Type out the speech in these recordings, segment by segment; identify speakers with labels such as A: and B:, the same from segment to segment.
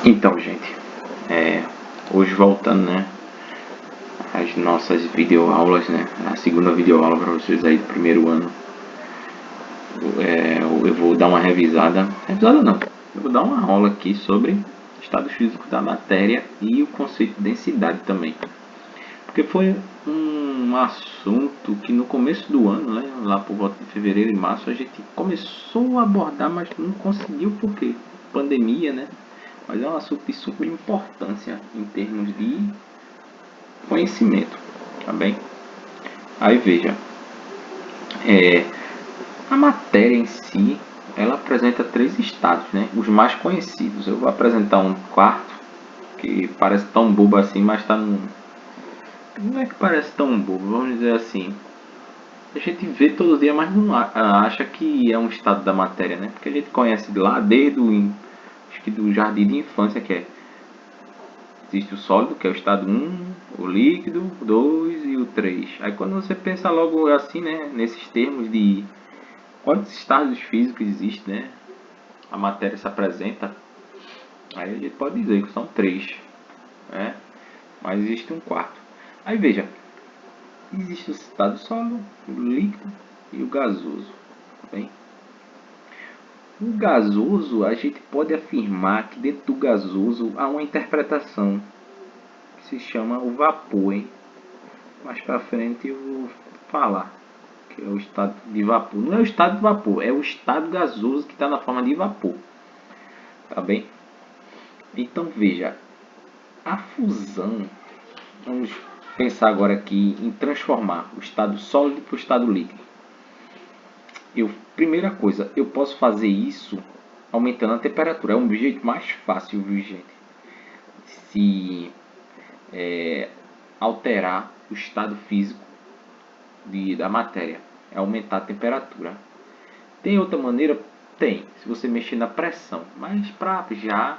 A: Então, gente, hoje voltando, né, às nossas videoaulas, né, a segunda videoaula para vocês aí do primeiro ano. Eu vou dar uma revisada não, eu vou dar uma aula aqui sobre estado físico da matéria e o conceito de densidade também. Porque foi um assunto que no começo do ano, né, lá por volta de fevereiro e março, a gente começou a abordar, mas não conseguiu porque pandemia, né? Mas é um assunto de super importância em termos de conhecimento, tá bem? Aí veja, a matéria em si, ela apresenta três estados, né? Os mais conhecidos. Eu vou apresentar um quarto, que parece tão bobo assim, mas está num... Não é que parece tão bobo, vamos dizer assim. A gente vê todo dia, mas não acha que é um estado da matéria, né? Porque a gente conhece de lá desde acho que do jardim de infância, que é existe o sólido, que é o estado 1, o líquido, o 2 e o 3. Aí quando você pensa logo assim, né, nesses termos de quantos estados físicos existem, né, a matéria se apresenta, aí a gente pode dizer que são 3, né, mas existe um quarto. Aí veja, existe o estado sólido, o líquido e o gasoso. Tá bem? O gasoso, a gente pode afirmar que dentro do gasoso há uma interpretação que se chama o vapor, hein? Mais para frente eu vou falar que é o estado de vapor. Não é o estado de vapor, é o estado gasoso que está na forma de vapor. Tá bem? Então veja, a fusão, vamos pensar agora aqui em transformar o estado sólido para o estado líquido. Primeira coisa, eu posso fazer isso aumentando a temperatura. É um jeito mais fácil, viu, gente? Se alterar o estado físico da matéria. É aumentar a temperatura. Tem outra maneira? Tem. Se você mexer na pressão. Mas para já,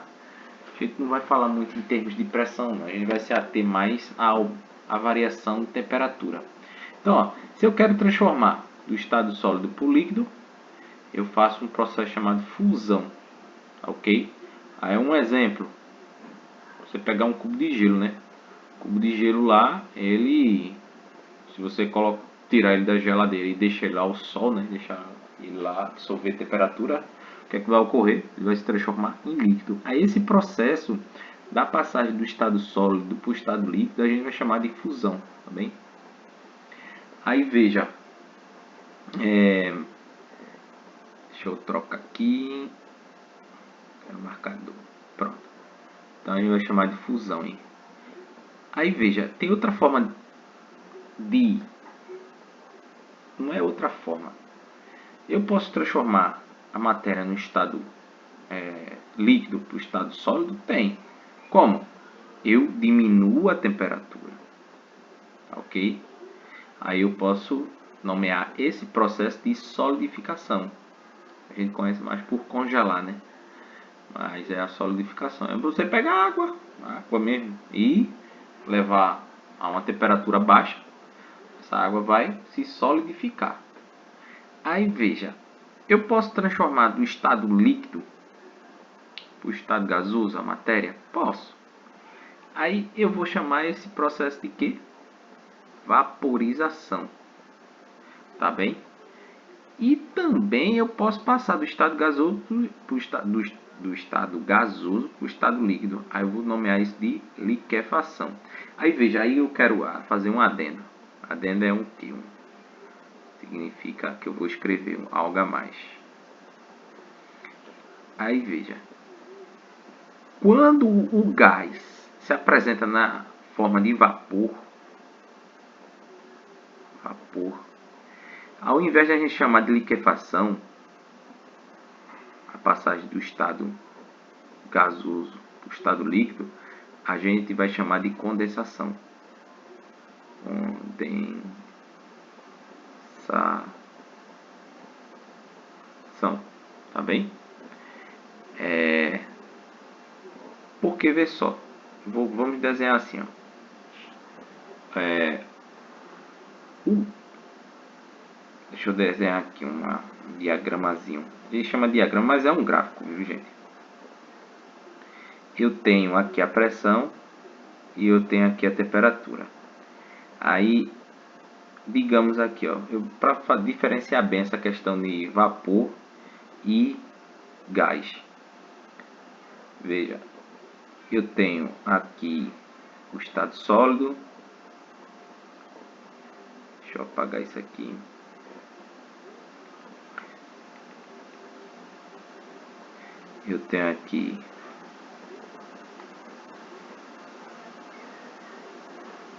A: a gente não vai falar muito em termos de pressão. Não. A gente vai se ater mais à variação de temperatura. Então, ó, se eu quero transformar do estado sólido para o líquido, eu faço um processo chamado fusão. Ok? Aí um exemplo. Você pegar um cubo de gelo, né? O cubo de gelo lá, se você tirar ele da geladeira e deixar ele lá ao sol, né? Deixar ele lá absorver temperatura, o que é que vai ocorrer? Ele vai se transformar em líquido. Aí esse processo da passagem do estado sólido para o estado líquido a gente vai chamar de fusão, tá bem? Aí veja, deixa eu trocar aqui, quero marcador, pronto. Então a gente vai chamar de fusão, hein? Aí veja, tem outra forma de, não é outra forma. Eu posso transformar a matéria no estado líquido para o estado sólido? Tem. Como? Eu diminuo a temperatura. Ok? Aí eu posso nomear esse processo de solidificação. A gente conhece mais por congelar, né? Mas é a solidificação. É você pegar água mesmo, e levar a uma temperatura baixa. Essa água vai se solidificar. Aí veja, eu posso transformar do estado líquido para o estado gasoso a matéria? Posso. Aí eu vou chamar esse processo de quê? Vaporização. Tá bem? E também eu posso passar do estado gasoso pro do estado gasoso para o estado líquido. Aí eu vou nomear isso de liquefação. Aí veja, aí eu quero fazer um adendo. Adendo é um que? Significa que eu vou escrever algo a mais. Aí veja, quando o gás se apresenta na forma de vapor, ao invés de a gente chamar de liquefação, a passagem do estado gasoso para o estado líquido, a gente vai chamar de condensação. Condensação. Tá bem? Porque, vê só, vamos desenhar assim, ó. Deixa eu desenhar aqui um diagramazinho. Ele chama diagrama, mas é um gráfico, viu, gente? eu tenho aqui a pressão e eu tenho aqui a temperatura. Aí, digamos aqui, ó, para diferenciar bem essa questão de vapor e gás. Veja, eu tenho aqui o estado sólido. Deixa eu apagar isso aqui. Eu tenho aqui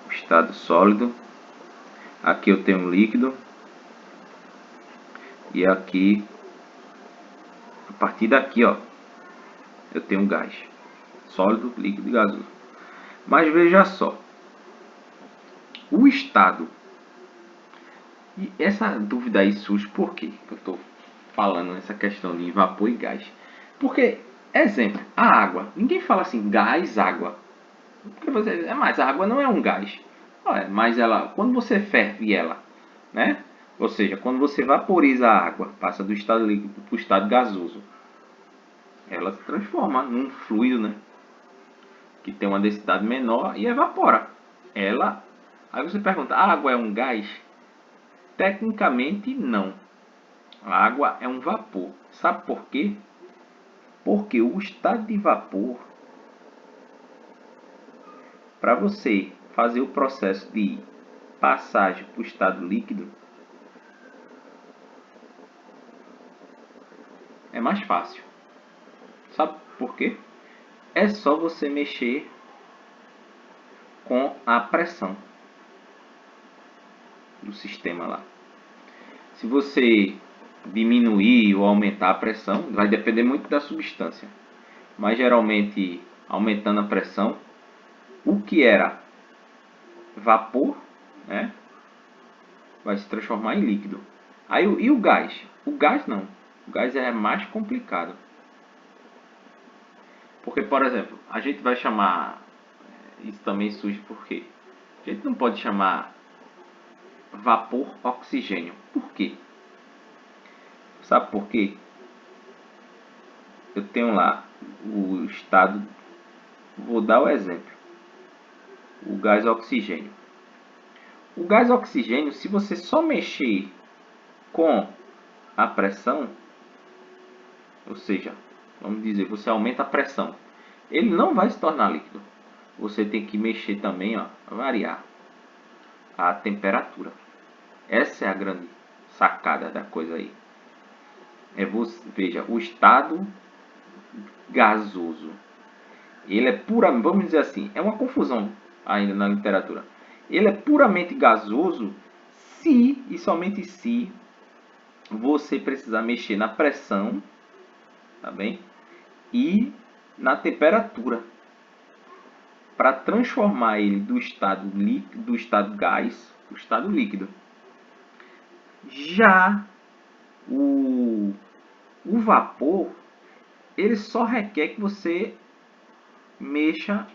A: o estado sólido. Aqui eu tenho um líquido. E aqui, a partir daqui, ó, eu tenho um gás. Sólido, líquido e gasoso. Mas veja só. O estado. E essa dúvida aí surge por quê que eu estou falando nessa questão de vapor e gás? Porque, exemplo, a água. Ninguém fala assim, gás, água. Porque você, mas a água não é um gás. Olha, mas ela, quando você ferve ela, né? Ou seja, quando você vaporiza a água, passa do estado líquido para o estado gasoso, ela se transforma num fluido, né? Que tem uma densidade menor e evapora. Ela. Aí você pergunta, a água é um gás? Tecnicamente não. A água é um vapor. Sabe por quê? Porque o estado de vapor, para você fazer o processo de passagem para o estado líquido, é mais fácil. Sabe por quê? É só você mexer com a pressão do sistema lá. Se você diminuir ou aumentar a pressão, vai depender muito da substância. Mas geralmente, aumentando a pressão, o que era vapor, né, vai se transformar em líquido. Aí, e o gás? O gás não. O gás é mais complicado. Porque, por exemplo, a gente vai chamar... Isso também surge porque a gente não pode chamar vapor oxigênio. Por quê? Sabe por quê? Eu tenho lá o estado... Vou dar o exemplo. O gás oxigênio. O gás oxigênio, se você só mexer com a pressão, ou seja, vamos dizer, você aumenta a pressão, ele não vai se tornar líquido. Você tem que mexer também, ó, variar a temperatura. Essa é a grande sacada da coisa aí. Veja, o estado gasoso, ele é puramente, vamos dizer assim, é uma confusão ainda na literatura. Ele é puramente gasoso se e somente se você precisar mexer na pressão, tá bem? E na temperatura para transformar ele do estado líquido, do estado gás, para o estado líquido. Já o vapor, ele só requer que você mexa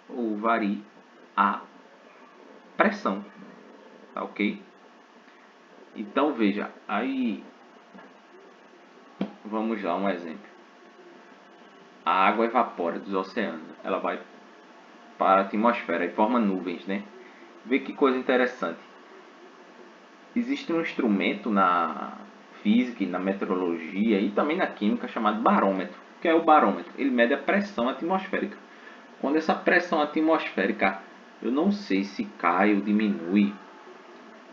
A: ou varie a pressão, tá ok? Então veja, aí vamos lá um exemplo. A água evapora dos oceanos, ela vai para a atmosfera e forma nuvens, né? Vê que coisa interessante. Existe um instrumento na física e na meteorologia e também na química chamado barômetro. O que é o barômetro? Ele mede a pressão atmosférica. Quando essa pressão atmosférica, eu não sei se cai ou diminui,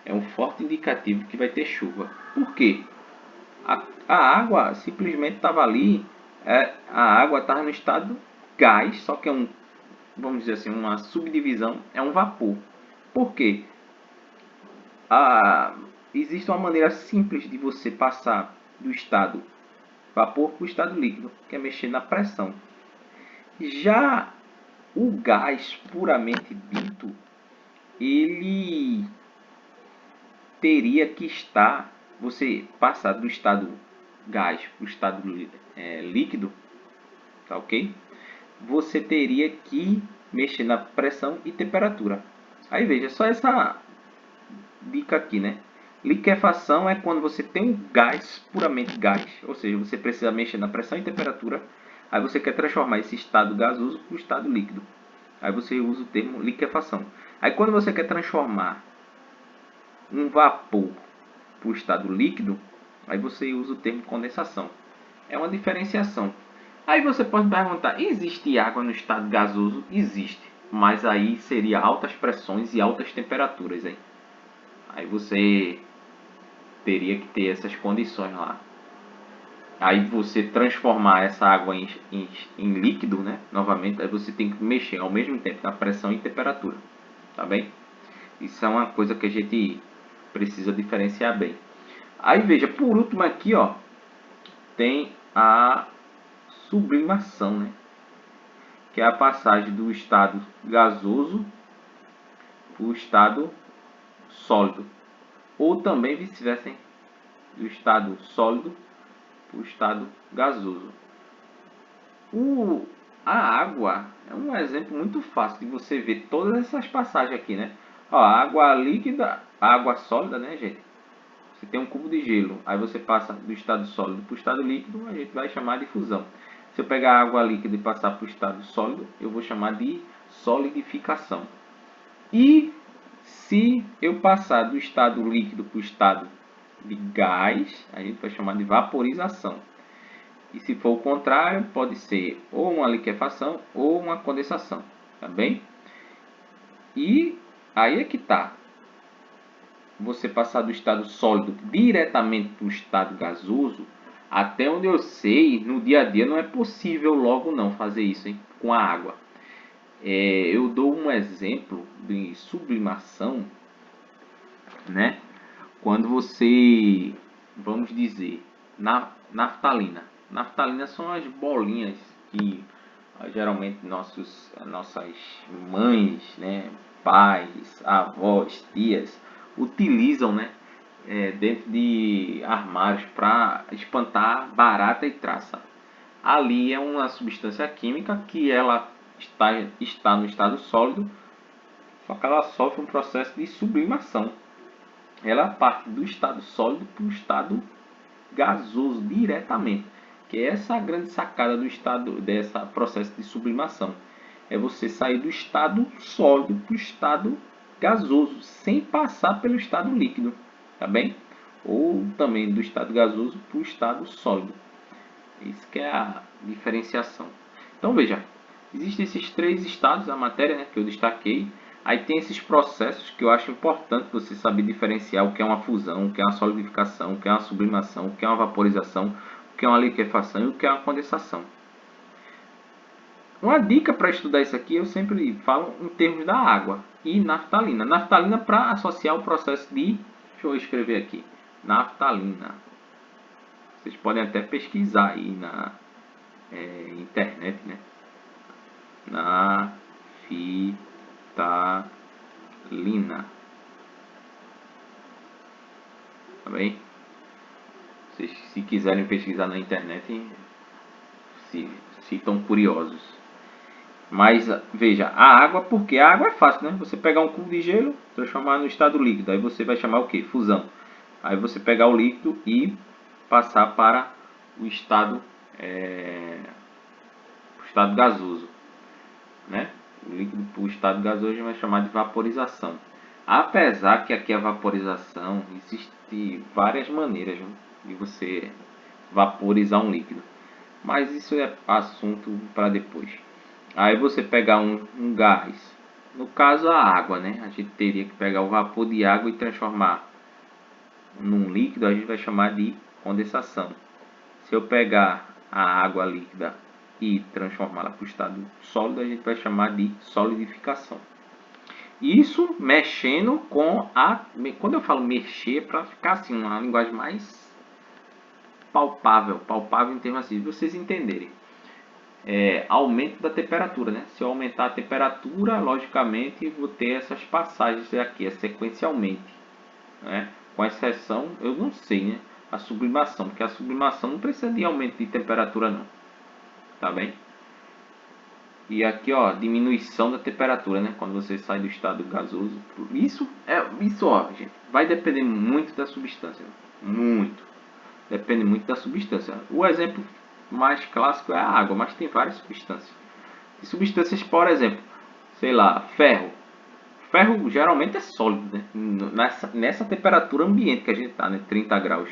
A: é um forte indicativo que vai ter chuva. Por quê? A água simplesmente estava ali, a água estava no estado gás, só que é um, vamos dizer assim, uma subdivisão, é um vapor. Por quê? Existe uma maneira simples de você passar do estado vapor para o estado líquido, que é mexer na pressão. Já o gás puramente dito, ele teria que estar, você passar do estado gás para o estado líquido, tá ok? Você teria que mexer na pressão e temperatura. Aí veja, só essa dica aqui, né? Liquefação é quando você tem um gás, puramente gás, ou seja, você precisa mexer na pressão e temperatura Aí você quer transformar esse estado gasoso para o estado líquido. Aí você usa o termo liquefação. Aí quando você quer transformar um vapor para o estado líquido, aí você usa o termo condensação. É uma diferenciação. Aí você pode perguntar, existe água no estado gasoso? Existe, mas aí seria altas pressões e altas temperaturas. Aí você teria que ter essas condições lá. Aí você transformar essa água em líquido, né? Novamente, aí você tem que mexer ao mesmo tempo na pressão e temperatura. Tá bem? Isso é uma coisa que a gente precisa diferenciar bem. Aí veja, por último aqui, ó, tem a sublimação, né? Que é a passagem do estado gasoso para o estado sólido. Ou também vice-versa, do estado sólido para o estado gasoso. A água é um exemplo muito fácil de você ver todas essas passagens aqui, né? Ó, a água líquida, a água sólida, né, gente? Você tem um cubo de gelo, aí você passa do estado sólido para o estado líquido, a gente vai chamar de fusão. Se eu pegar a água líquida e passar para o estado sólido, eu vou chamar de solidificação. E se eu passar do estado líquido para o estado de gás, a gente vai chamar de vaporização. E se for o contrário, pode ser ou uma liquefação ou uma condensação, tá bem? E aí é que tá. Você passar do estado sólido diretamente para o estado gasoso, até onde eu sei, no dia a dia não é possível logo não fazer isso, hein, com a água. Eu dou um exemplo de sublimação, né? Quando você, vamos dizer, naftalina. Naftalina são as bolinhas que geralmente nossas mães, né, pais, avós, tias utilizam, né, dentro de armários para espantar barata e traça. Ali é uma substância química que ela está no estado sólido, só que ela sofre um processo de sublimação. Ela parte do estado sólido para o estado gasoso diretamente, que é essa a grande sacada do estado dessa processo de sublimação. É você sair do estado sólido para o estado gasoso, sem passar pelo estado líquido, tá bem? Ou também do estado gasoso para o estado sólido. Isso que é a diferenciação. Então veja, existem esses três estados da matéria, né, que eu destaquei. Aí tem esses processos que eu acho importante você saber diferenciar o que é uma fusão, o que é uma solidificação, o que é uma sublimação, o que é uma vaporização, o que é uma liquefação e o que é uma condensação. Uma dica para estudar isso aqui, eu sempre falo em termos da água e naftalina. Naftalina para associar o processo de... Deixa eu escrever aqui. Naftalina. Vocês podem até pesquisar aí na internet, né? Naftalina. Tá bem? Vocês, se quiserem pesquisar na internet, se estão curiosos. Mas veja, a água, porque a água é fácil, né? Você pegar um cubo de gelo, transformar no estado líquido, aí você vai chamar o que? Fusão. Aí você pegar o líquido e passar para o estado gasoso, né? O líquido para o estado gasoso a gente vai chamar de vaporização. Apesar que aqui a vaporização existe várias maneiras, né, de você vaporizar um líquido, mas isso é assunto para depois. Aí você pegar um gás, no caso a água, né? A gente teria que pegar o vapor de água e transformar num líquido, a gente vai chamar de condensação. Se eu pegar a água líquida e transformá-la para o estado sólido, a gente vai chamar de solidificação. Isso mexendo com a... Quando eu falo mexer, para ficar assim, uma linguagem mais palpável em termos assim, de vocês entenderem. Aumento da temperatura, né? Se eu aumentar a temperatura, logicamente vou ter essas passagens aqui, sequencialmente, né? Com exceção, eu não sei, né? A sublimação, porque a sublimação não precisa de aumento de temperatura não, tá bem? E aqui, ó, diminuição da temperatura, né? Quando você sai do estado gasoso. Isso, ó, gente, vai depender muito da substância. Muito. Depende muito da substância. O exemplo mais clássico é a água, mas tem várias substâncias. E substâncias, por exemplo, sei lá, ferro. Ferro geralmente é sólido, né? Nessa temperatura ambiente que a gente está, né? 30 graus.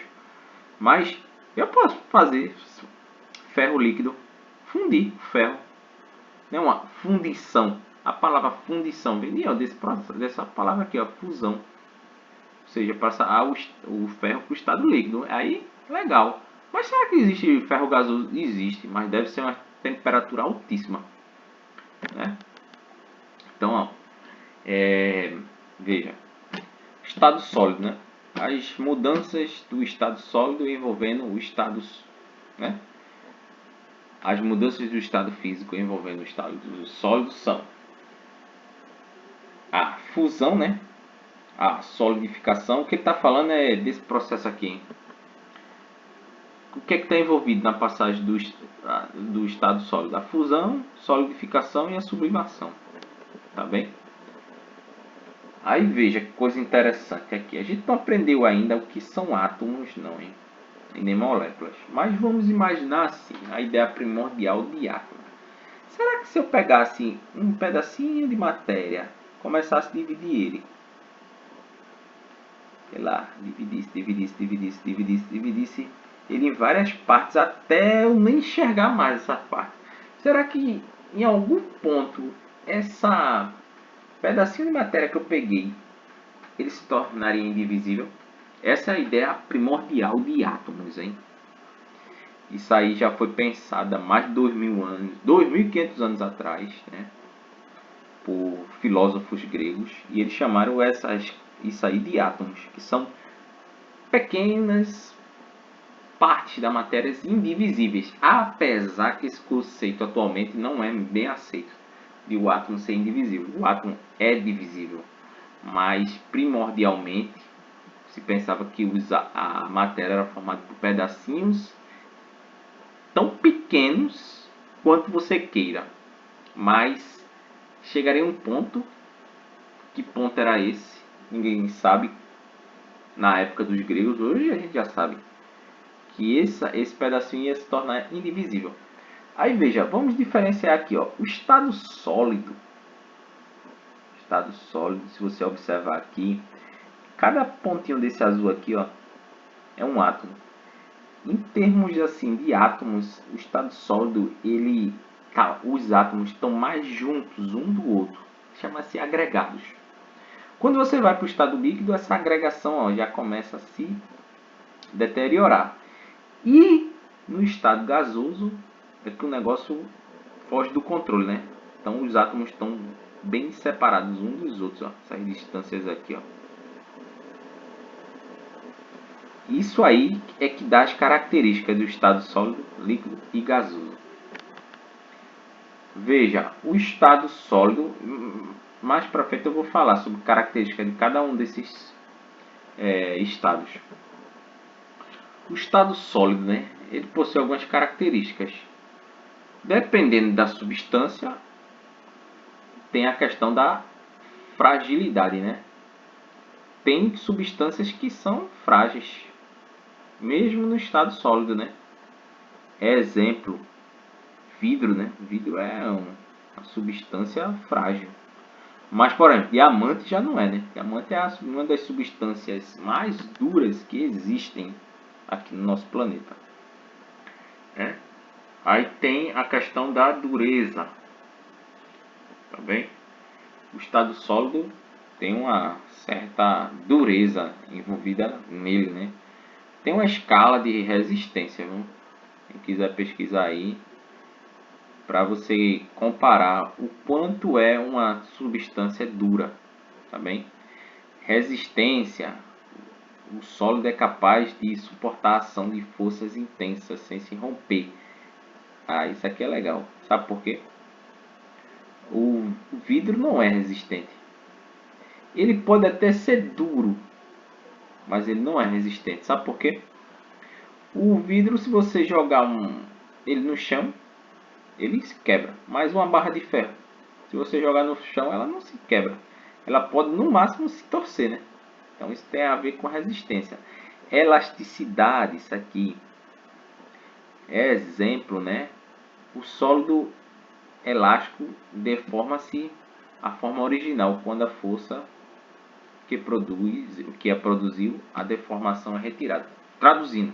A: Mas eu posso fazer ferro líquido, fundir ferro. É uma fundição. A palavra fundição vem dessa palavra aqui, ó, fusão. Ou seja, passar o ferro para o estado líquido. Aí, legal. Mas será que existe ferro gasoso? Existe, mas deve ser uma temperatura altíssima, né? Então, ó, veja, estado sólido, né? As mudanças do estado sólido envolvendo o estado, né? As mudanças do estado físico envolvendo o estado sólido são a fusão, né? A solidificação. O que ele está falando é desse processo aqui, hein? O que é que está envolvido na passagem do estado sólido? A fusão, solidificação e a sublimação. Tá bem? Aí veja que coisa interessante aqui. A gente não aprendeu ainda o que são átomos, não, hein? E nem moléculas. Mas vamos imaginar assim, a ideia primordial de átomo. Será que se eu pegasse um pedacinho de matéria, começasse a dividir ele, sei lá, dividisse ele em várias partes até eu nem enxergar mais essa parte. Será que em algum ponto essa pedacinho de matéria que eu peguei, ele se tornaria indivisível? Essa é a ideia primordial de átomos, hein? Isso aí já foi pensado há mais de 2000 anos, 2500 anos atrás, né? Por filósofos gregos, e eles chamaram isso aí de átomos, que são pequenas partes da matéria indivisíveis, apesar que esse conceito atualmente não é bem aceito de o átomo ser indivisível. O átomo é divisível, mas primordialmente se pensava que a matéria era formada por pedacinhos tão pequenos quanto você queira, mas chegaria um ponto, que ponto era esse? Ninguém sabe. Na época dos gregos, hoje a gente já sabe que esse pedacinho ia se tornar indivisível. Aí veja, vamos diferenciar aqui, ó, o estado sólido. Estado sólido, se você observar aqui, cada pontinho desse azul aqui, ó, é um átomo. Em termos assim de átomos, o estado sólido, os átomos estão mais juntos um do outro. Chama-se agregados. Quando você vai para o estado líquido, essa agregação, ó, já começa a se deteriorar. E no estado gasoso é que o negócio foge do controle, né? Então os átomos estão bem separados uns dos outros, ó. Essas distâncias aqui, ó. Isso aí é que dá as características do estado sólido, líquido e gasoso. Veja, o estado sólido, mais para frente eu vou falar sobre características de cada um desses estados. O estado sólido, né? Ele possui algumas características. Dependendo da substância, tem a questão da fragilidade, né? Tem substâncias que são frágeis, mesmo no estado sólido, né? Exemplo, vidro, né? Vidro é uma substância frágil. Mas, por exemplo, diamante já não é, né? Diamante é uma das substâncias mais duras que existem aqui no nosso planeta. Né? Aí tem a questão da dureza. Tá bem? O estado sólido tem uma certa dureza envolvida nele, né? Tem uma escala de resistência, viu? Quem quiser pesquisar aí, para você comparar o quanto é uma substância dura, tá bem? Resistência, o sólido é capaz de suportar a ação de forças intensas sem se romper. Ah, isso aqui é legal. Sabe por quê? O vidro não é resistente. Ele pode até ser duro, mas ele não é resistente. Sabe por quê? O vidro, se você jogar ele no chão, ele se quebra. Mas uma barra de ferro, se você jogar no chão, ela não se quebra. Ela pode, no máximo, se torcer, né? Então, isso tem a ver com resistência. Elasticidade, isso aqui. Exemplo, né? O sólido elástico deforma-se a forma original quando a força que a produziu, a deformação é retirada. Traduzindo,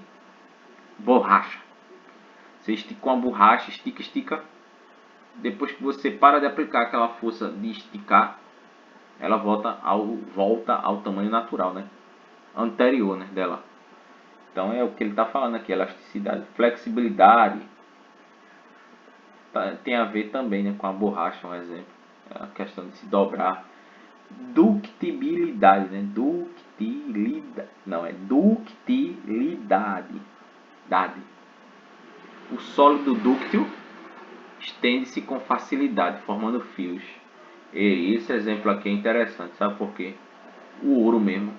A: borracha. Você estica uma borracha, estica, estica. Depois que você para de aplicar aquela força de esticar, ela volta ao tamanho natural, né? Anterior, né, dela. Então é o que ele está falando aqui, elasticidade, flexibilidade. Tem a ver também, né, com a borracha, um exemplo. É a questão de se dobrar. Ductibilidade, né? Ductilidade. Não, é ductilidade. O sólido dúctil estende-se com facilidade, formando fios. E esse exemplo aqui é interessante, sabe por quê? O ouro mesmo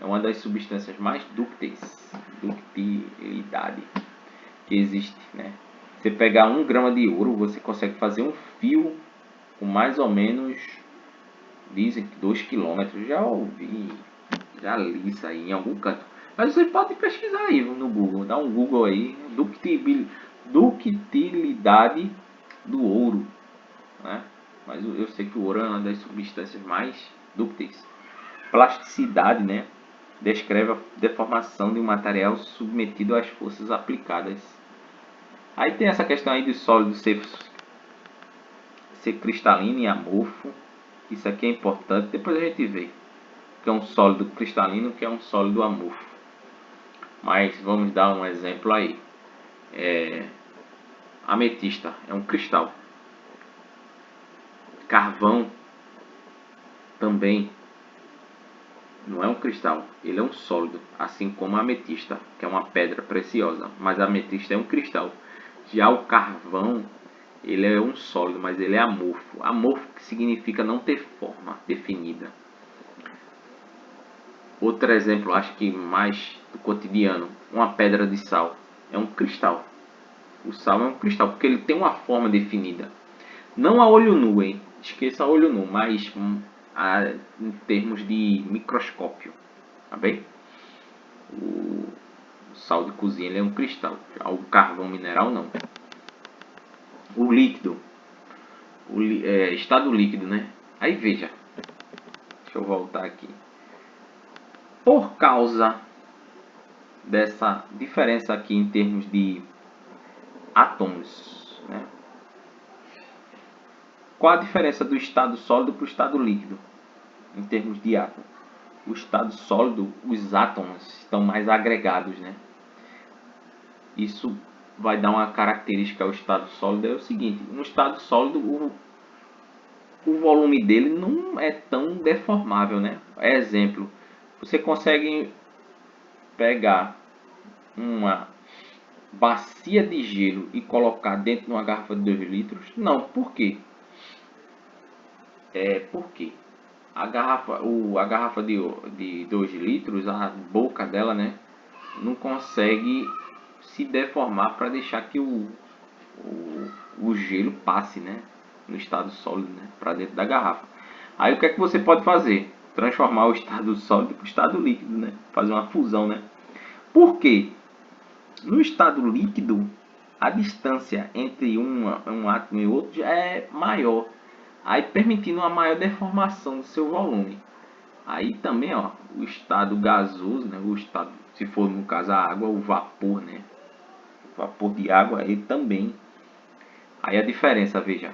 A: é uma das substâncias mais dúcteis, ductilidade, que existe, né? Você pegar 1 grama de ouro, você consegue fazer um fio com mais ou menos, dizem que 2 quilômetros. Já ouvi, já li isso aí em algum canto. Mas você pode pesquisar aí no Google, dá um Google aí, ductilidade do ouro, né? Mas eu sei que o ouro é uma das substâncias mais dúcteis. Plasticidade, né? Descreve a deformação de um material submetido às forças aplicadas. Aí tem essa questão aí de sólido ser cristalino e amorfo. Isso aqui é importante. Depois a gente vê o que é um sólido cristalino, o que é um sólido amorfo. Mas vamos dar um exemplo aí. Ametista é um cristal. Carvão também não é um cristal, ele é um sólido, assim como a ametista, que é uma pedra preciosa, mas a ametista é um cristal. Já o carvão, ele é um sólido, mas ele é amorfo. Amorfo que significa não ter forma definida. Outro exemplo, acho que mais do cotidiano, uma pedra de sal é um cristal. O sal é um cristal porque ele tem uma forma definida. Não a olho nu, hein? Esqueça a olho nu, mas em termos de microscópio, tá bem? O sal de cozinha ele é um cristal, já o carvão mineral não. O líquido, estado líquido, né? Aí veja, deixa eu voltar aqui. Por causa dessa diferença aqui em termos de átomos, né? Qual a diferença do estado sólido para o estado líquido em termos de átomo? O estado sólido, os átomos estão mais agregados, né? Isso vai dar uma característica ao estado sólido, é o seguinte: no estado sólido o volume dele não é tão deformável, né? Exemplo, você consegue pegar uma bacia de gelo e colocar dentro de uma garrafa de 2 litros? Não, por quê? Porque a garrafa de 2 litros, a boca dela, né, não consegue se deformar para deixar que o gelo passe, né, no estado sólido, né, para dentro da garrafa. Aí o que é que você pode fazer? Transformar o estado sólido para o estado líquido, né? Fazer uma fusão, né? Por quê? No estado líquido, a distância entre um átomo e outro já é maior, aí permitindo uma maior deformação do seu volume. Aí também, ó, o estado gasoso, né? O estado, se for no caso a água, o vapor, né? O vapor de água, ele também. Aí a diferença, veja,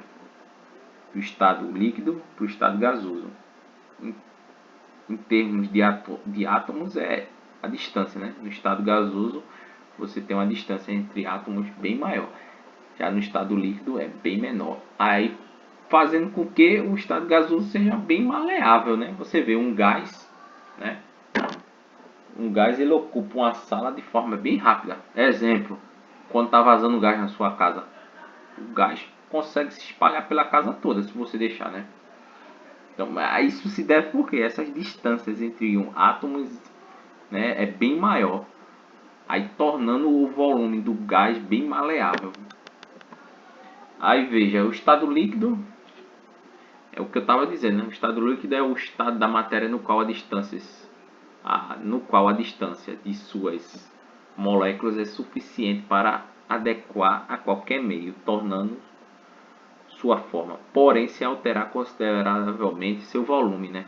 A: do estado líquido para o estado gasoso. Em termos de átomos, é a distância, né? No estado gasoso, você tem uma distância entre átomos bem maior. Já no estado líquido é bem menor. Aí fazendo com que o estado gasoso seja bem maleável, né? Você vê um gás, né? Um gás ele ocupa uma sala de forma bem rápida. Exemplo, quando está vazando gás na sua casa, o gás consegue se espalhar pela casa toda se você deixar, né? Então, isso se deve porque essas distâncias entre átomos, né, é bem maior, aí tornando o volume do gás bem maleável. Aí veja, o estado líquido é o que eu estava dizendo, né? O estado líquido é o estado da matéria no qual a distância de suas moléculas é suficiente para adequar a qualquer meio, tornando sua forma, porém sem alterar consideravelmente seu volume, né?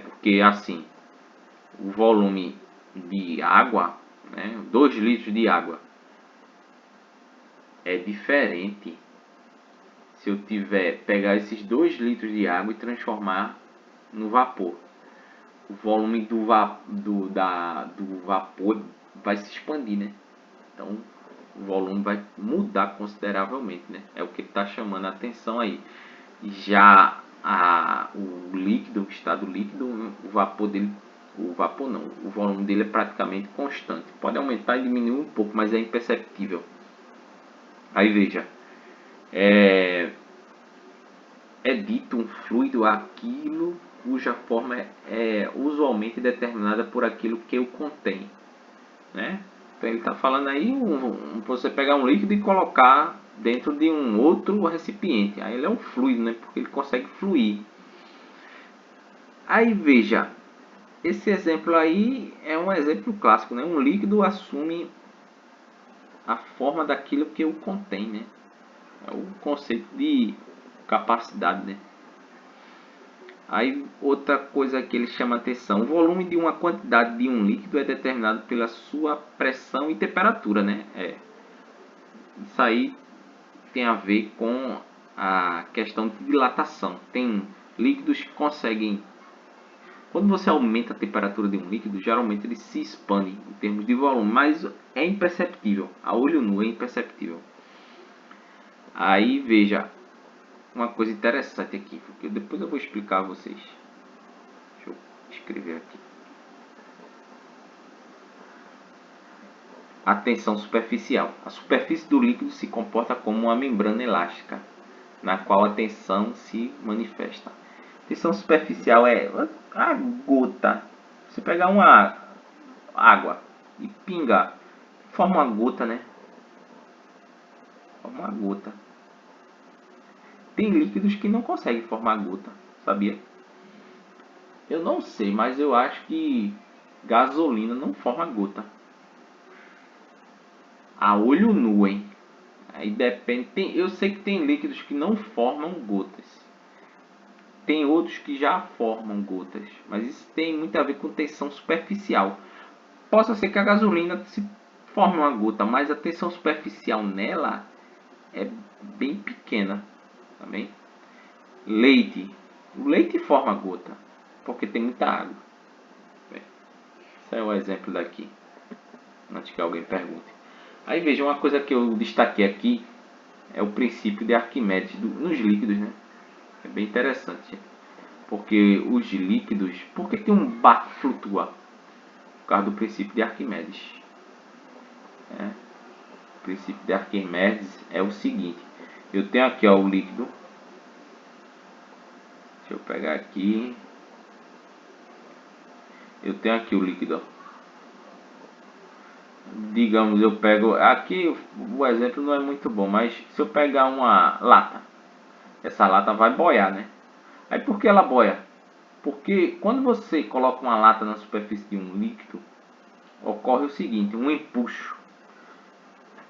A: Porque assim, o volume de água, né, 2 litros de água, é diferente se eu tiver pegar esses 2 litros de água e transformar no vapor. O volume do vapor vai se expandir, né? Então o volume vai mudar consideravelmente, né? É o que está chamando a atenção aí. Já o líquido, o estado líquido, o vapor dele, o vapor não, o volume dele é praticamente constante. Pode aumentar e diminuir um pouco, mas é imperceptível. Aí veja, é dito um fluido aquilo cuja forma é usualmente determinada por aquilo que o contém, né? Então ele está falando aí você pegar um líquido e colocar dentro de um outro recipiente. Aí ele é um fluido, né? Porque ele consegue fluir. Aí veja, esse exemplo aí é um exemplo clássico, né? Um líquido assume a forma daquilo que o contém, né? É o conceito de capacidade, né? Aí outra coisa que ele chama atenção, o volume de uma quantidade de um líquido é determinado pela sua pressão e temperatura, né? Isso aí tem a ver com a questão de dilatação. Tem líquidos que conseguem, quando você aumenta a temperatura de um líquido, geralmente ele se expande em termos de volume, mas é imperceptível, a olho nu é imperceptível. Aí veja, uma coisa interessante aqui, porque depois eu vou explicar a vocês. Deixa eu escrever aqui. A tensão superficial. A superfície do líquido se comporta como uma membrana elástica, na qual a tensão se manifesta. Tensão superficial é a gota. Você pegar uma água e pingar, forma uma gota, né? Forma uma gota. Tem líquidos que não conseguem formar gota, sabia? Eu não sei, mas eu acho que gasolina não forma gota. A olho nu, hein? Aí depende. Eu sei que tem líquidos que não formam gotas. Tem outros que já formam gotas. Mas isso tem muito a ver com tensão superficial. Possa ser que a gasolina se forme uma gota, mas a tensão superficial nela é bem pequena. Também. Leite. O leite forma gota, porque tem muita água. Esse é o exemplo daqui. Antes que alguém pergunte. Aí veja, uma coisa que eu destaquei aqui é o princípio de Arquimedes nos líquidos, né? É bem interessante. Porque os líquidos... Por que um barco flutua? Por causa do princípio de Arquimedes. O princípio de Arquimedes é o seguinte. Eu tenho aqui ó, o líquido. Deixa eu pegar aqui. Eu tenho aqui o líquido. Digamos, eu pego... Aqui o exemplo não é muito bom, mas se eu pegar uma lata, essa lata vai boiar, né? Aí por que ela boia? Porque quando você coloca uma lata na superfície de um líquido, ocorre o seguinte, um empuxo.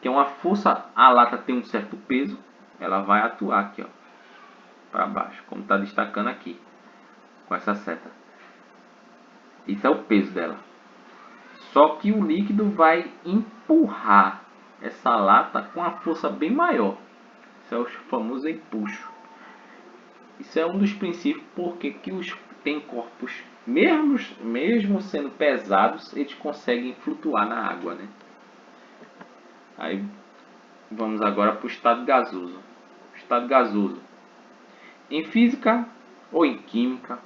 A: Que é uma força, a lata tem um certo peso, ela vai atuar aqui, ó, para baixo, como está destacando aqui, com essa seta. Isso é o peso dela. Só que o líquido vai empurrar essa lata com uma força bem maior. Isso é o famoso empuxo. Isso é um dos princípios porque que os tem corpos, mesmo sendo pesados, eles conseguem flutuar na água, né? Aí vamos agora para o estado gasoso. Estado gasoso. Em física ou em química,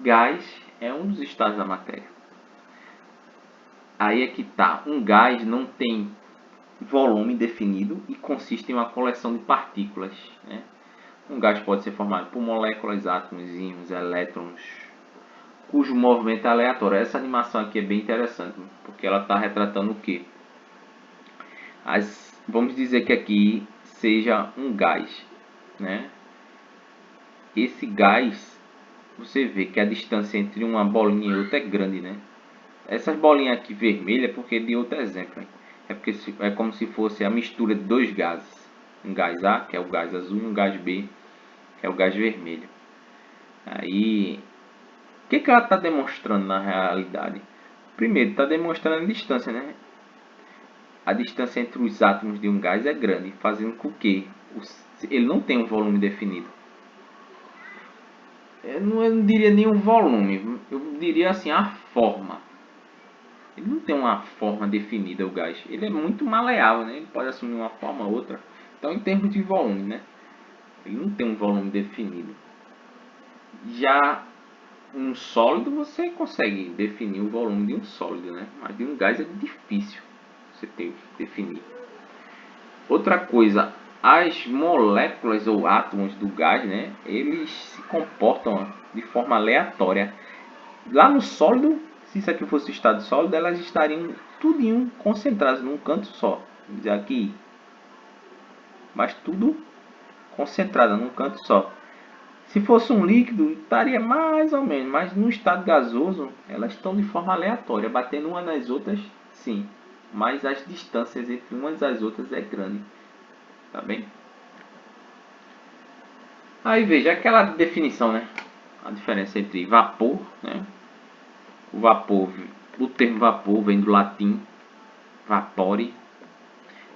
A: gás é um dos estados da matéria. Aí é que tá. Um gás não tem volume definido e consiste em uma coleção de partículas, né? Um gás pode ser formado por moléculas, átomos, íons, elétrons, cujo movimento é aleatório. Essa animação aqui é bem interessante, porque ela está retratando o quê? Vamos dizer que aqui seja um gás, né? Esse gás, você vê que a distância entre uma bolinha e outra é grande, né? Essas bolinhas aqui vermelhas é porque de outro exemplo. É porque é como se fosse a mistura de dois gases. Um gás A, que é o gás azul, e um gás B, que é o gás vermelho. Aí, o que ela está demonstrando na realidade? Primeiro, está demonstrando a distância, né? A distância entre os átomos de um gás é grande, fazendo com que ele não tenha um volume definido. Eu não diria nem um volume, eu diria assim a forma. Ele não tem uma forma definida, o gás. Ele é muito maleável, né? Ele pode assumir uma forma ou outra. Então, em termos de volume, né? Ele não tem um volume definido. Já um sólido, você consegue definir o volume de um sólido, né? Mas de um gás é difícil você definir. Outra coisa, as moléculas ou átomos do gás, né? Eles se comportam de forma aleatória. Lá no sólido, se isso aqui fosse o estado sólido, elas estariam tudinho concentradas num canto só. Vamos dizer aqui. Mas tudo concentrado num canto só. Se fosse um líquido, estaria mais ou menos. Mas no estado gasoso, elas estão de forma aleatória. Batendo umas nas outras, sim. Mas as distâncias entre umas e as outras é grande. Tá bem? Aí veja aquela definição, né? A diferença entre vapor, né? O vapor, o termo vapor vem do latim vapore,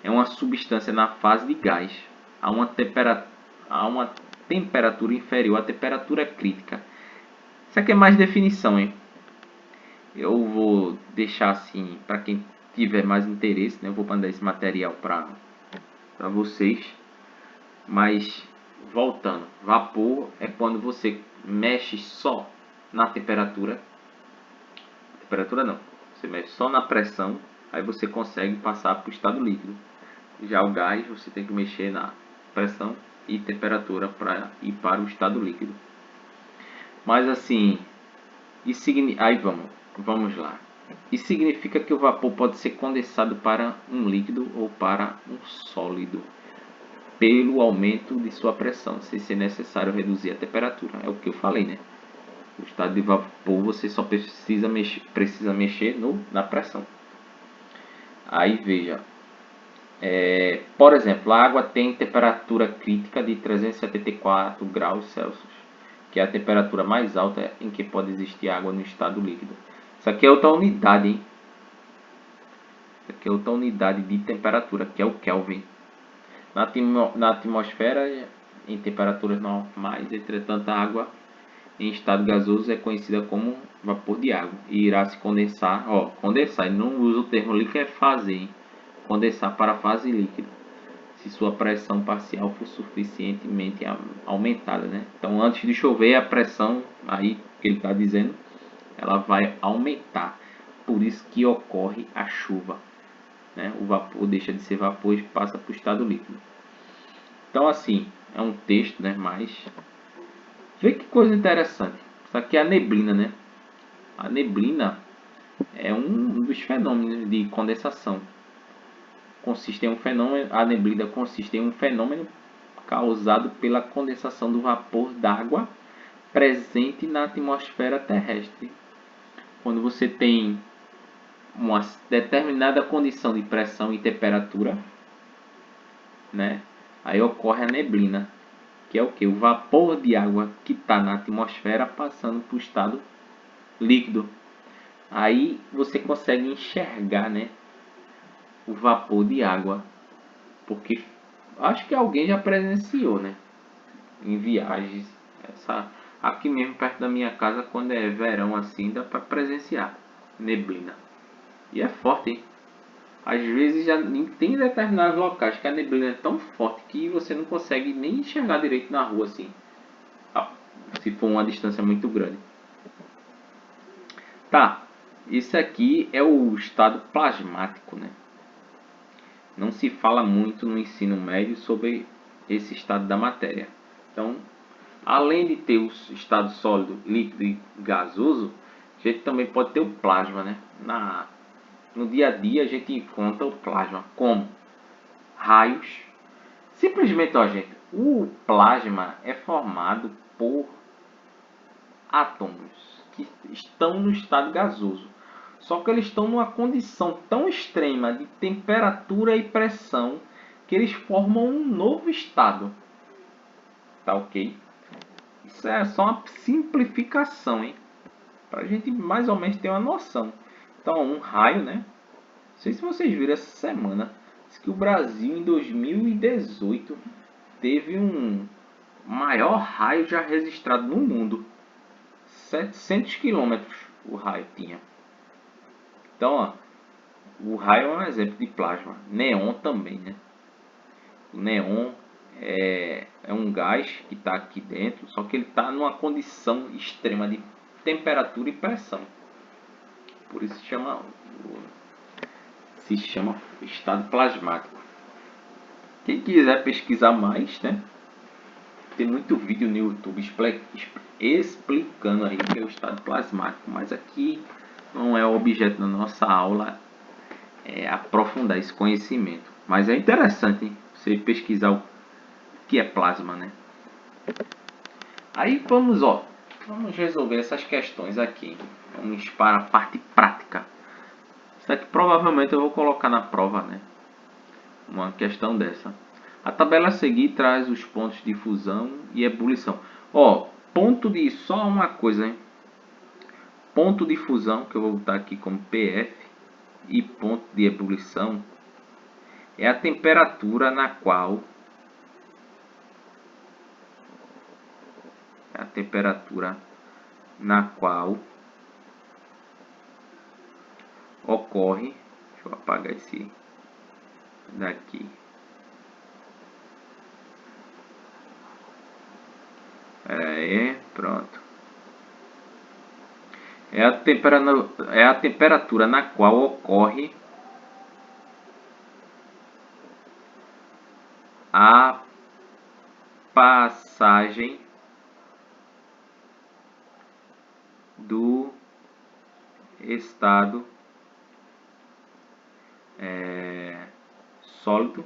A: é uma substância na fase de gás a uma temperatura inferior à temperatura crítica. Isso aqui é mais definição, hein? Eu vou deixar assim para quem tiver mais interesse, né? Eu vou mandar esse material para vocês. Mas voltando, vapor é quando você mexe só na temperatura. Temperatura não, você mexe só na pressão, aí você consegue passar para o estado líquido. Já o gás, você tem que mexer na pressão e temperatura para ir para o estado líquido. Mas assim, aí vamos lá. Isso significa que o vapor pode ser condensado para um líquido ou para um sólido, pelo aumento de sua pressão, sem ser necessário reduzir a temperatura. É o que eu falei, né? O estado de vapor você só precisa mexer na pressão. Aí veja, por exemplo, a água tem temperatura crítica de 374 graus Celsius, que é a temperatura mais alta em que pode existir água no estado líquido. Isso aqui é outra unidade, hein? Isso aqui é outra unidade de temperatura, que é o Kelvin. Na atmosfera, em temperaturas normais, entretanto, a água em estado gasoso é conhecida como vapor de água e irá se condensar. Condensar, ele não usa o termo líquido, é fazer, hein? Condensar para a fase líquida, se sua pressão parcial for suficientemente aumentada, né? Então, antes de chover, a pressão, aí que ele está dizendo, ela vai aumentar. Por isso que ocorre a chuva, né? O vapor deixa de ser vapor e passa para o estado líquido. Então, assim, é um texto, né? Mas vê que coisa interessante. Isso aqui é a neblina, né? A neblina é um dos fenômenos de condensação. A neblina consiste em um fenômeno causado pela condensação do vapor d'água presente na atmosfera terrestre. Quando você tem uma determinada condição de pressão e temperatura, né? Aí ocorre a neblina, que é o que? O vapor de água que está na atmosfera passando para o estado líquido. Aí você consegue enxergar, né, o vapor de água, porque acho que alguém já presenciou, né, em viagens. Aqui mesmo perto da minha casa, quando é verão assim, dá para presenciar neblina. E é forte, hein? Às vezes já tem determinados locais que a neblina é tão forte que você não consegue nem enxergar direito na rua assim, se for uma distância muito grande. Tá, isso aqui é o estado plasmático, né? Não se fala muito no ensino médio sobre esse estado da matéria. Então, além de ter o estado sólido, líquido e gasoso, a gente também pode ter o plasma, né? No dia a dia a gente encontra o plasma como raios. Simplesmente, ó, gente, o plasma é formado por átomos que estão no estado gasoso. Só que eles estão numa condição tão extrema de temperatura e pressão que eles formam um novo estado. Tá ok? Isso é só uma simplificação, hein? Para a gente mais ou menos ter uma noção. Então, um raio, né? Não sei se vocês viram essa semana, diz que o Brasil em 2018 teve um maior raio já registrado no mundo. 700 quilômetros o raio tinha. Então, ó, o raio é um exemplo de plasma. Neon também, né? O neon é um gás que está aqui dentro, só que ele está numa condição extrema de temperatura e pressão. Por isso se chama estado plasmático. Quem quiser pesquisar mais, né? Tem muito vídeo no YouTube explicando aí o que é o estado plasmático, mas aqui não é o objeto da nossa aula aprofundar esse conhecimento. Mas é interessante, hein? Você pesquisar o que é plasma, né? Aí vamos resolver essas questões aqui. Vamos para a parte prática. Isso aqui provavelmente eu vou colocar na prova, né? Uma questão dessa. A tabela a seguir traz os pontos de fusão e ebulição. Ó, ponto de só uma coisa, hein? Ponto de fusão, que eu vou botar aqui como PF, e ponto de ebulição é a temperatura na qual ocorre, deixa eu apagar esse daqui. Pronto. É a temperatura na qual ocorre a passagem do estado sólido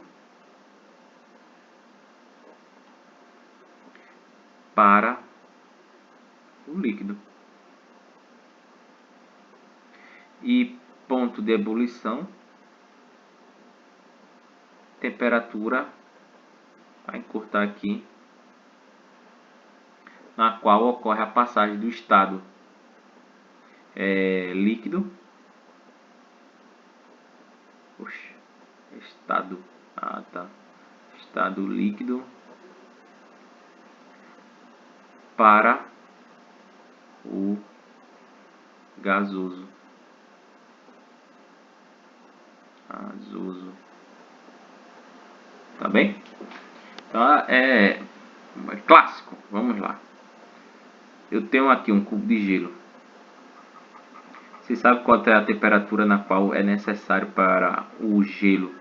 A: para o líquido. E ponto de ebulição, temperatura, vai encurtar aqui, na qual ocorre a passagem do estado líquido, estado líquido para o gasoso. Tá bem? Então é clássico. Vamos lá. Eu tenho aqui um cubo de gelo. Você sabe qual é a temperatura na qual é necessário para o gelo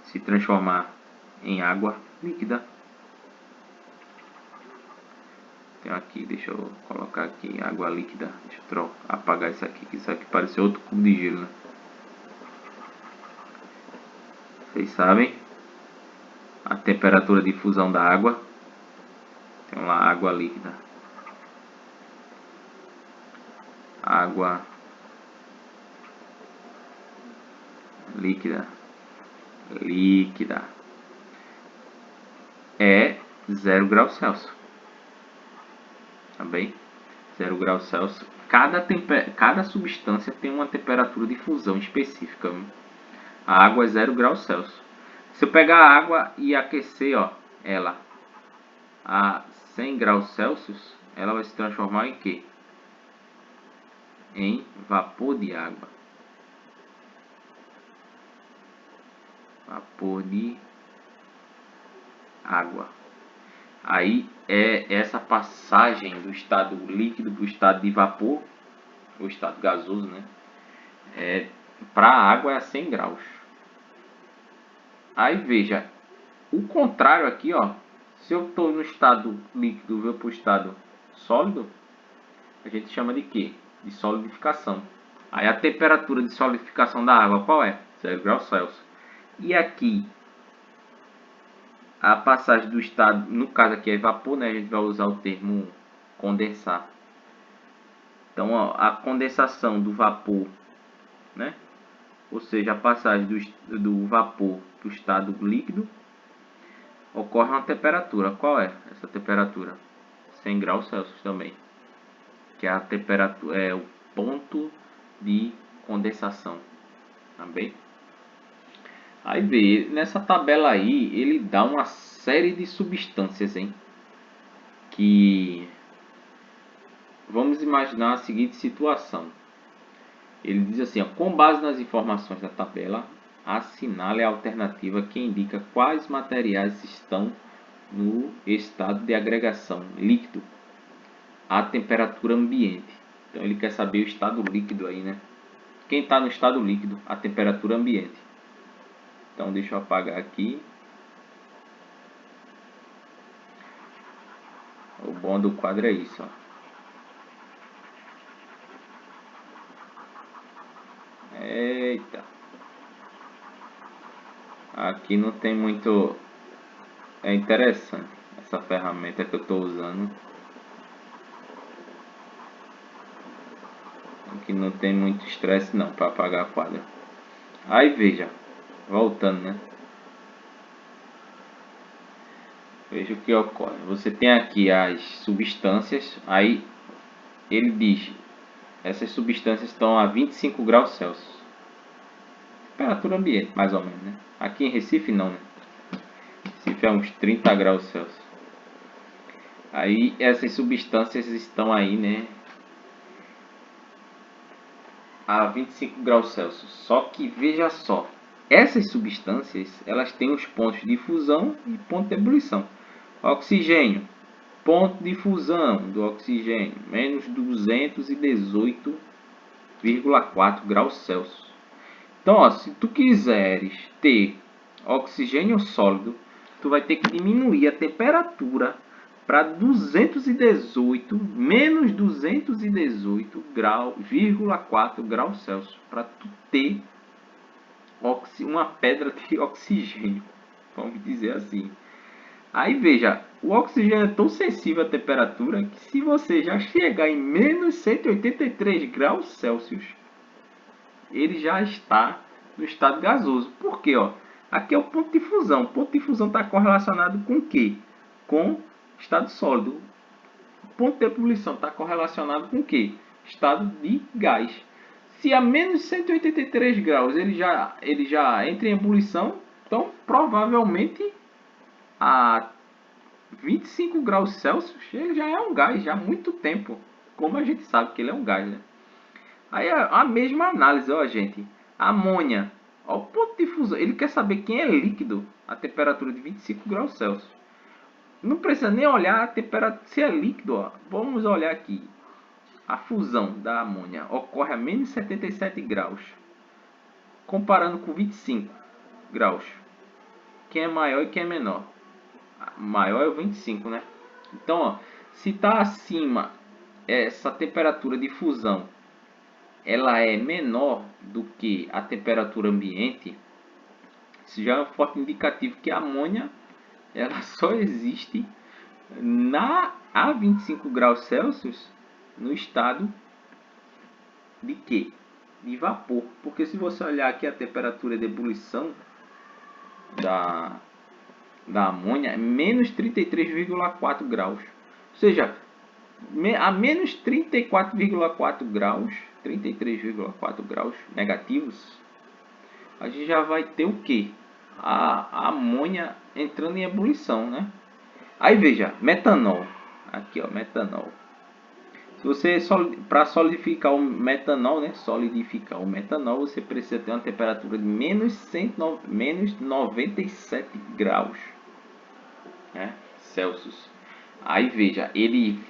A: se transformar em água líquida? Tenho aqui, deixa eu colocar aqui água líquida. Deixa eu apagar isso aqui, que isso aqui parece outro cubo de gelo, né? Vocês sabem a temperatura de fusão da água? Tem lá água líquida. Água líquida é 0 graus Celsius. Tá bem? 0 graus Celsius. Cada substância tem uma temperatura de fusão específica. A água é 0 graus Celsius. Se eu pegar a água e aquecer, ó, ela a 100 graus Celsius, ela vai se transformar em quê? Em vapor de água. Vapor de água. Aí é essa passagem do estado líquido para o estado de vapor, o estado gasoso, né? Para a água é a 100 graus. Aí veja, o contrário aqui, ó. Se eu estou no estado líquido e vou para o estado sólido, a gente chama de quê? De solidificação. Aí a temperatura de solidificação da água qual é? 0 graus Celsius. E aqui, a passagem do estado, no caso aqui é vapor, né? A gente vai usar o termo condensar. Então, ó, a condensação do vapor, né? Ou seja, a passagem do vapor para o estado líquido, ocorre uma temperatura. Qual é essa temperatura? 100 graus Celsius também, que é a temperatura, é o ponto de condensação, também. Aí vê, nessa tabela aí, ele dá uma série de substâncias, hein? Que vamos imaginar a seguinte situação. Ele diz assim, ó, com base nas informações da tabela, assinale a alternativa que indica quais materiais estão no estado de agregação líquido à temperatura ambiente. Então ele quer saber o estado líquido aí, né? Quem está no estado líquido, a temperatura ambiente. Então deixa eu apagar aqui. O bom do quadro é isso, ó. Eita. Aqui não tem muito... É interessante essa ferramenta que eu estou usando. Aqui não tem muito estresse não para apagar a quadra. Aí veja, voltando, né? Veja o que ocorre. Você tem aqui as substâncias. Aí ele diz, essas substâncias estão a 25 graus Celsius. Temperatura ambiente, mais ou menos, né? Aqui em Recife não, né? Recife é uns 30 graus Celsius. Aí essas substâncias estão aí, né? A 25 graus Celsius. Só que veja só, essas substâncias elas têm os pontos de fusão e ponto de ebulição. Oxigênio, ponto de fusão do oxigênio, menos 218,4 graus Celsius. Então, ó, se tu quiseres ter oxigênio sólido, tu vai ter que diminuir a temperatura para 218, menos 218,4 graus Celsius, para tu ter uma pedra de oxigênio, vamos dizer assim. Aí veja, o oxigênio é tão sensível à temperatura que se você já chegar em menos 183 graus Celsius, ele já está no estado gasoso. Por quê? Ó, aqui é o ponto de fusão. O ponto de fusão está correlacionado com o quê? Com estado sólido. O ponto de ebulição está correlacionado com o quê? Estado de gás. Se a menos 183 graus ele já entra em ebulição, então provavelmente a 25 graus Celsius ele já é um gás, já há muito tempo. Como a gente sabe que ele é um gás, né? Aí a mesma análise, ó, gente. Amônia, ó, o ponto de fusão. Ele quer saber quem é líquido a temperatura de 25 graus Celsius. Não precisa nem olhar a temperatura se é líquido, ó. Vamos olhar aqui. A fusão da amônia ocorre a menos 77 graus, comparando com 25 graus. Quem é maior e quem é menor? Maior é o 25, né? Então, ó, se está acima essa temperatura de fusão, ela é menor do que a temperatura ambiente, isso já é um forte indicativo que a amônia ela só existe a 25 graus Celsius no estado de quê? De vapor. Porque se você olhar aqui a temperatura de ebulição da amônia é menos 33,4 graus. Ou seja, a menos 34,4 graus, 33,4 graus negativos, a gente já vai ter o que? A amônia entrando em ebulição, né? Aí veja, metanol. Aqui, ó, metanol. Se você para solidificar o metanol, né? Solidificar o metanol, você precisa ter uma temperatura de menos 97 graus, né? Celsius. Aí veja, ele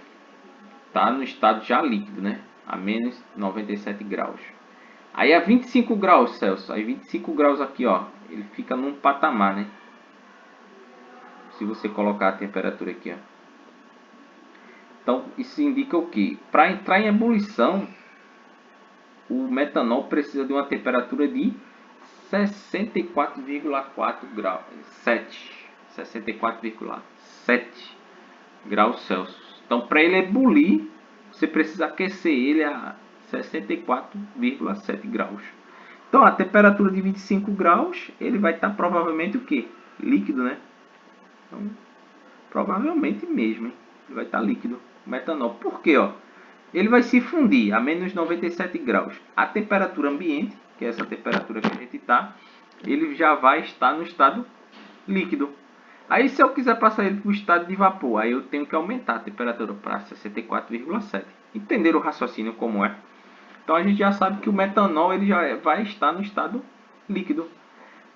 A: está no estado já líquido, né? A menos 97 graus. Aí a 25 graus Celsius, aí 25 graus aqui, ó, ele fica num patamar, né? Se você colocar a temperatura aqui, ó. Então, isso indica o que? Para entrar em ebulição, o metanol precisa de uma temperatura de 64,4 graus, 64,7 graus Celsius. Então, para ele ebulir, você precisa aquecer ele a 64,7 graus. Então, a temperatura de 25 graus, ele vai estar provavelmente o quê? Líquido, né? Então, provavelmente mesmo, hein? Ele vai estar líquido, o metanol. Por quê, ó? Ele vai se fundir a menos 97 graus. A temperatura ambiente, que é essa temperatura que a gente está, ele já vai estar no estado líquido. Aí, se eu quiser passar ele para o estado de vapor, aí eu tenho que aumentar a temperatura para 64,7. Entenderam o raciocínio como é? Então, a gente já sabe que o metanol ele já vai estar no estado líquido.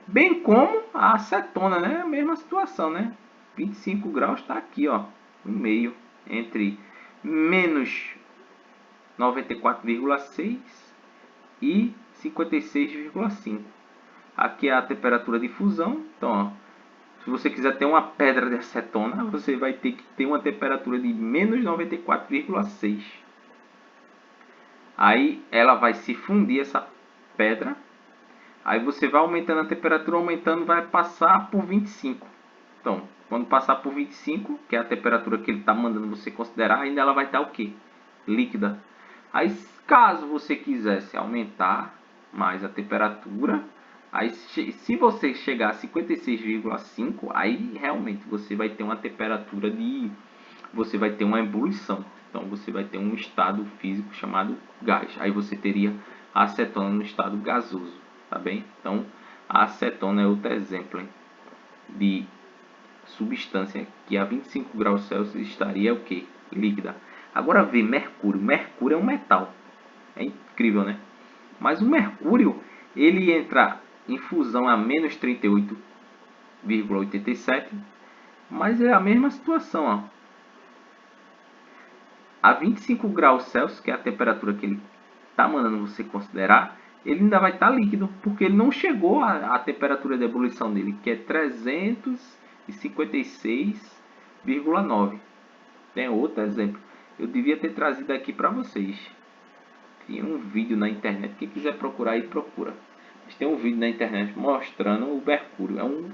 A: Bem como a acetona, né? A mesma situação, né? 25 graus está aqui, ó, no meio, entre menos 94,6 e 56,5. Aqui é a temperatura de fusão. Então, ó, se você quiser ter uma pedra de acetona, você vai ter que ter uma temperatura de menos 94,6. Aí ela vai se fundir, essa pedra. Aí você vai aumentando a temperatura, aumentando, vai passar por 25. Então, quando passar por 25, que é a temperatura que ele está mandando você considerar, ainda ela vai estar o quê? Líquida. Aí, caso você quisesse aumentar mais a temperatura, aí se você chegar a 56,5, aí realmente você vai ter uma temperatura de... você vai ter uma ebulição. Então, você vai ter um estado físico chamado gás. Aí você teria a acetona no estado gasoso, tá bem? Então, a acetona é outro exemplo, hein, de substância que a 25 graus Celsius estaria o que? Líquida. Agora vê Mercúrio. Mercúrio é um metal. É incrível, né? Mas o mercúrio, ele entra em fusão a menos 38,87. Mas é a mesma situação, ó. A 25 graus Celsius, que é a temperatura que ele está mandando você considerar, ele ainda vai estar líquido, porque ele não chegou à temperatura de ebulição dele, que é 356,9. Tem outro exemplo. Eu devia ter trazido aqui para vocês. Tinha um vídeo na internet, quem quiser procurar aí, procura. Mas tem um vídeo na internet mostrando o mercúrio. É um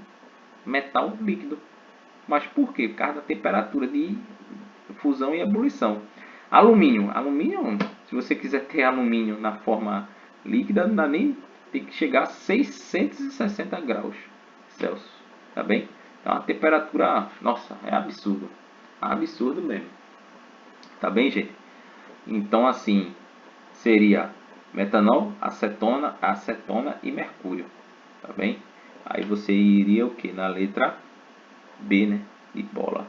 A: metal líquido. Mas por quê? Por causa da temperatura de fusão e ebulição. Alumínio. Alumínio, se você quiser ter alumínio na forma líquida, não dá nem, tem que chegar a 660 graus Celsius. Tá bem? Então a temperatura, nossa, é absurdo. Absurdo mesmo. Tá bem, gente? Então assim, seria metanol, acetona e mercúrio. Tá bem? Aí você iria o que? Na letra B, né? De bola.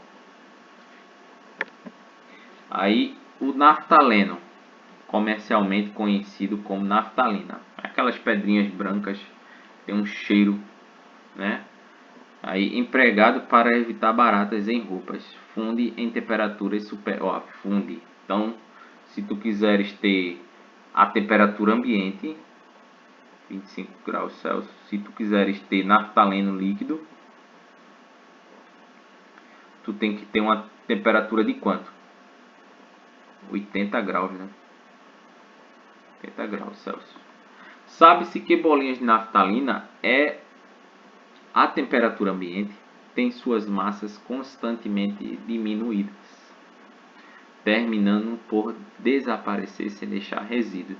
A: Aí o naftaleno, comercialmente conhecido como naftalina. Aquelas pedrinhas brancas, tem um cheiro, né? Aí empregado para evitar baratas em roupas. Funde em temperaturas superiores. Funde. Então, se tu quiseres ter a temperatura ambiente, 25 graus Celsius. Se tu quiseres ter naftaleno líquido, tu tem que ter uma temperatura de quanto? 80 graus, né? 80 graus Celsius. Sabe-se que bolinhas de naftalina é a temperatura ambiente, tem suas massas constantemente diminuídas, terminando por desaparecer sem deixar resíduo.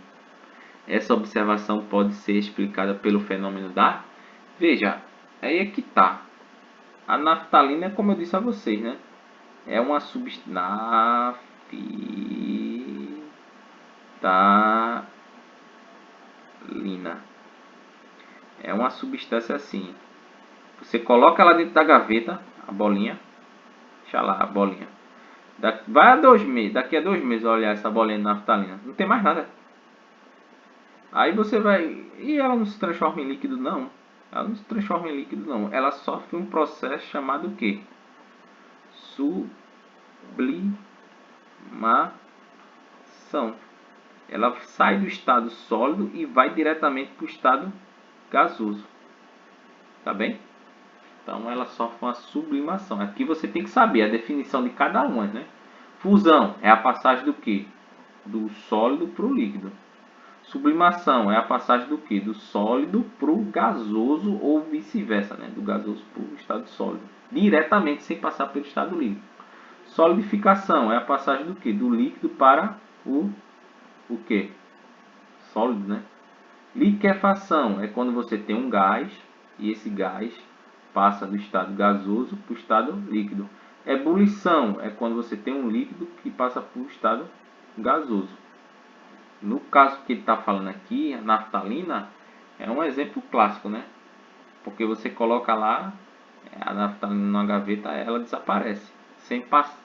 A: Essa observação pode ser explicada pelo fenômeno da... Veja, aí é que tá. A naftalina, como eu disse a vocês, né? É uma substância... Naftalina. É uma substância assim. Você coloca ela dentro da gaveta, a bolinha. Deixa lá a bolinha. Vai a 2 meses. Daqui a 2 meses olhar essa bolinha de naftalina. Não tem mais nada. Aí você vai... E ela não se transforma em líquido, não. Ela não se transforma em líquido, não. Ela sofre um processo chamado o quê? Sublimação. Ela sai do estado sólido e vai diretamente para o estado gasoso. Tá bem? Então ela sofre uma sublimação. Aqui você tem que saber a definição de cada uma, né? Fusão é a passagem do que? Do sólido para o líquido. Sublimação é a passagem do que? Do sólido para o gasoso ou vice-versa, né? Do gasoso para o estado sólido. Diretamente, sem passar pelo estado líquido. Solidificação é a passagem do que? Do líquido para o que? Sólido, né? Liquefação é quando você tem um gás e esse gás passa do estado gasoso para o estado líquido. Ebulição é quando você tem um líquido que passa para o estado gasoso. No caso que ele está falando aqui, a naftalina é um exemplo clássico, né? Porque você coloca lá a naftalina numa gaveta, ela desaparece. Sem passar,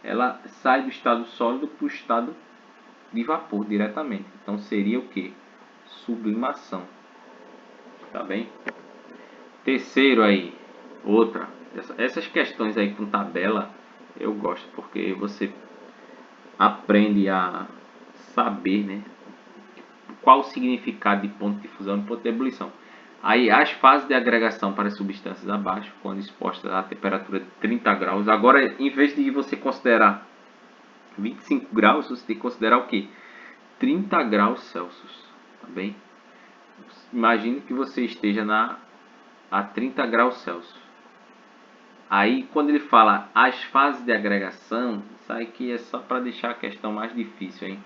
A: ela sai do estado sólido para o estado de vapor diretamente. Então seria o que? Sublimação. Tá bem? Terceiro aí, outra. Essas questões aí com tabela eu gosto porque você aprende a saber, né, qual o significado de ponto de fusão e ponto de ebulição. Aí as fases de agregação para substâncias abaixo, quando expostas a temperatura de 30 graus. Agora, em vez de você considerar 25 graus, você tem que considerar o que? 30 graus Celsius. Tá bem? Imagine que você esteja a 30 graus Celsius. Aí, quando ele fala as fases de agregação, isso aqui é só para deixar a questão mais difícil, hein?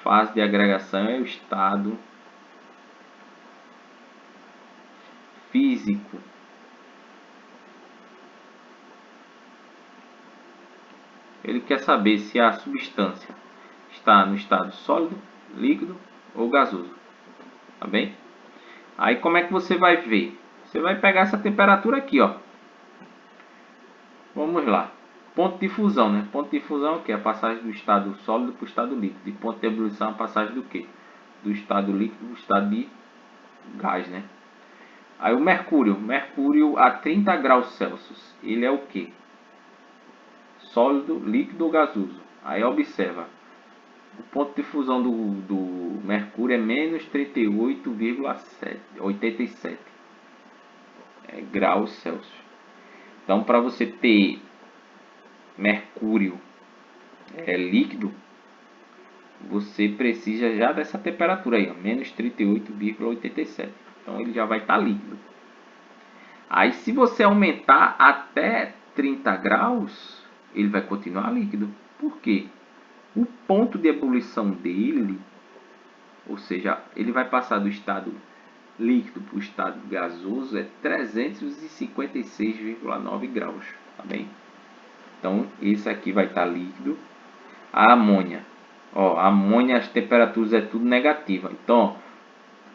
A: Fase de agregação é o estado físico ele quer saber se a substância está no estado sólido, líquido ou gasoso. Tá bem? Aí como é que você vai ver? Você vai pegar essa temperatura aqui, ó. Vamos lá. Ponto de fusão, né? Ponto de fusão é o que? A passagem do estado sólido para o estado líquido. E ponto de ebulição é a passagem do que? Do estado líquido para o estado de gás, né? Aí o mercúrio. Mercúrio a 30 graus Celsius. Ele é o que? Sólido, líquido ou gasoso? Aí observa. O ponto de fusão do mercúrio é menos 38,87 graus Celsius. Então, para você ter mercúrio líquido, você precisa já dessa temperatura aí, ó, menos 38,87. Então, ele já vai estar líquido. Aí, se você aumentar até 30 graus, ele vai continuar líquido. Por quê? O ponto de ebulição dele, ou seja, ele vai passar do estado líquido para o estado gasoso, é 356,9 graus. Tá bem? Então, esse aqui vai estar líquido. A amônia. Ó, a amônia, as temperaturas é tudo negativa. Então, ó,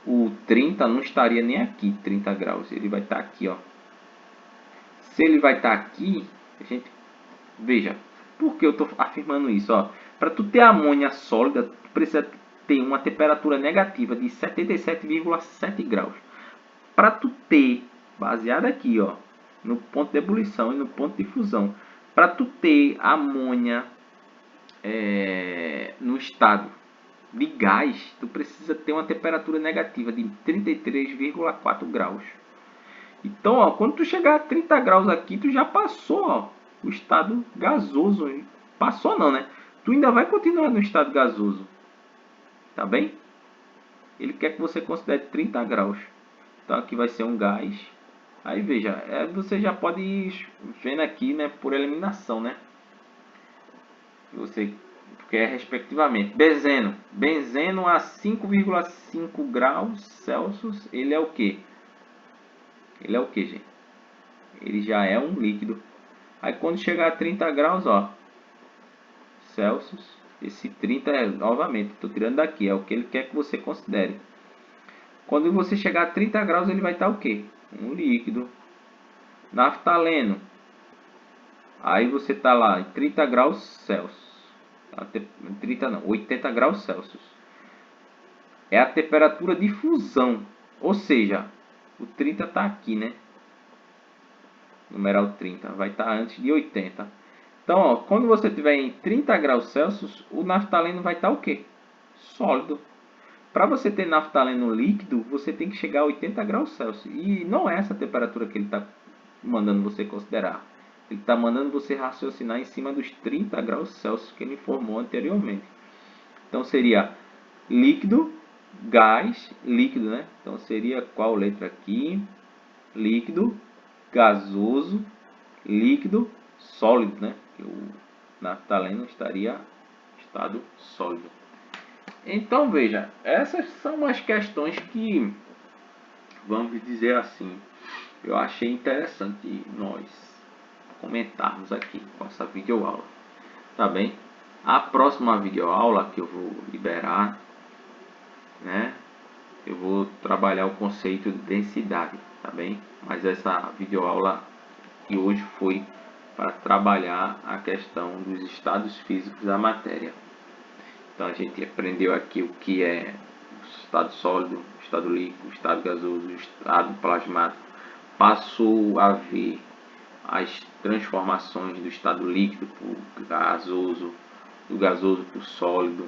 A: o 30 não estaria nem aqui, 30 graus. Ele vai estar aqui, ó. Se ele vai estar aqui, a gente... Veja, por que eu estou afirmando isso? Para tu ter amônia sólida, tu precisa ter uma temperatura negativa de 77,7 graus. Para tu ter, baseado aqui, ó, no ponto de ebulição e no ponto de fusão, para tu ter amônia no estado de gás, tu precisa ter uma temperatura negativa de 33,4 graus. Então, ó, quando tu chegar a 30 graus aqui, tu já passou, ó, o estado gasoso. Passou não, né? Tu ainda vai continuar no estado gasoso. Tá bem? Ele quer que você considere 30 graus. Então aqui vai ser um gás. Aí veja, você já pode ir vendo aqui, né, por eliminação, né? Você quer respectivamente. Benzeno. Benzeno a 5,5 graus Celsius, ele é o que? Ele é o que, gente? Ele já é um líquido. Aí quando chegar a 30 graus, ó, Celsius, esse 30 é, novamente, estou tirando daqui, é o que ele quer que você considere. Quando você chegar a 30 graus, ele vai estar o que? Um líquido. Naftaleno. Aí você está lá em 30 graus Celsius. 30 não, 80 graus Celsius. É a temperatura de fusão. Ou seja, o 30 está aqui, né? Numeral 30. Vai estar antes de 80. Então, ó, quando você estiver em 30 graus Celsius, o naftaleno vai estar o quê? Sólido. Para você ter naftaleno líquido, você tem que chegar a 80 graus Celsius. E não é essa temperatura que ele está mandando você considerar. Ele está mandando você raciocinar em cima dos 30 graus Celsius que ele informou anteriormente. Então seria líquido, gás, líquido, né? Então seria qual letra aqui? Líquido, gasoso, líquido, sólido, né? Que o naftaleno estaria estado sólido. Então veja, essas são as questões que, vamos dizer assim, eu achei interessante nós comentarmos aqui com essa videoaula, tá bem? A próxima videoaula que eu vou liberar, né, eu vou trabalhar o conceito de densidade, tá bem? Mas essa videoaula que hoje foi para trabalhar a questão dos estados físicos da matéria. Então a gente aprendeu aqui o que é o estado sólido, o estado líquido, o estado gasoso, o estado plasmático. Passou a ver as transformações do estado líquido para o gasoso, do gasoso para o sólido.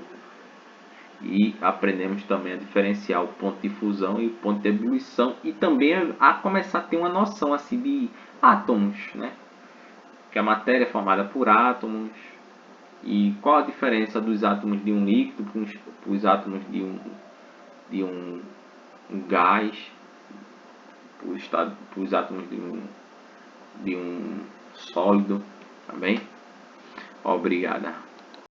A: E aprendemos também a diferenciar o ponto de fusão e o ponto de ebulição. E também a começar a ter uma noção assim de átomos, né? Que a matéria é formada por átomos. E qual a diferença dos átomos de um líquido para os átomos de um gás, para os átomos de um sólido, tá bem? Obrigada.